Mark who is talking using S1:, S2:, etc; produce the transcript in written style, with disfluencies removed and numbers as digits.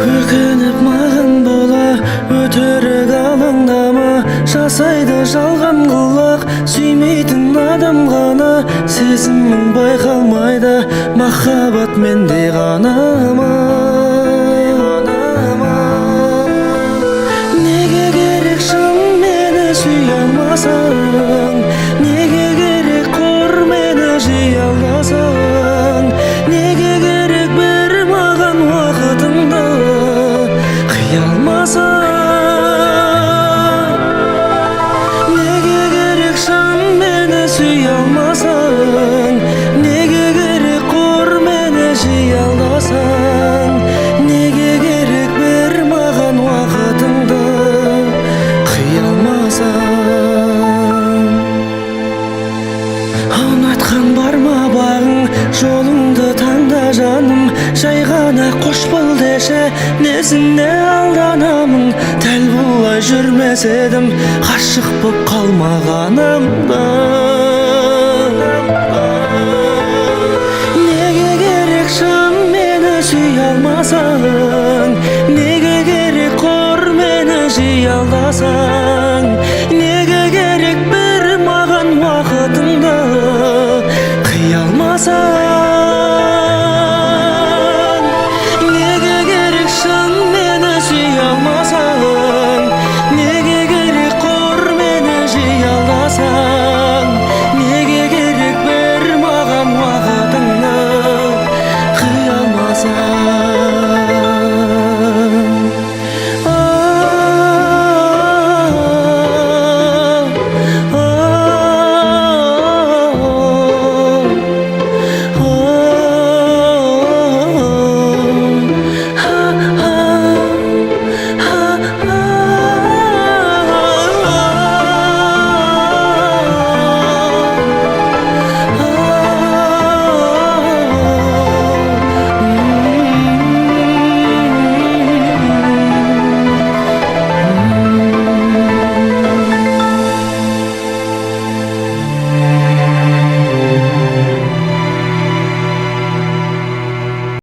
S1: Өкініп маған бола өтірік алаңдама, жасайды жалған құлақ сүймейтін адам ғана. Сезімің байқалмайды, махаббат менде ғана ма? Неге керек шын мені сүйе алмасаң? Неге керек қор мені жей алмасаң? Неге керек бір маған уақытыңды қия алмасаң? Неге керек шын мені сүйе алмасаң? Неге керек қор мені жей алмасаң? Неге керек бір маған уақытыңды қия алмасаң? Ұнатқан бар ма бағың, жолыңды таңда жаным. Жай ғана қош бол деші, несіне алданамын? Дәл бұлай жүрмес едім, ғашық боп қалмағанымда. Неге керек шын мені сүйе алмасаң? Неге керек қор мені жей алдасаң? Неге керек бір маған уақытыңды қия алмасаң? Неге керек шын мені сүйе алмасаң? Неге керек қор мені жей алдасаң? Неге керек бір маған уақытыңды қия алмасаң?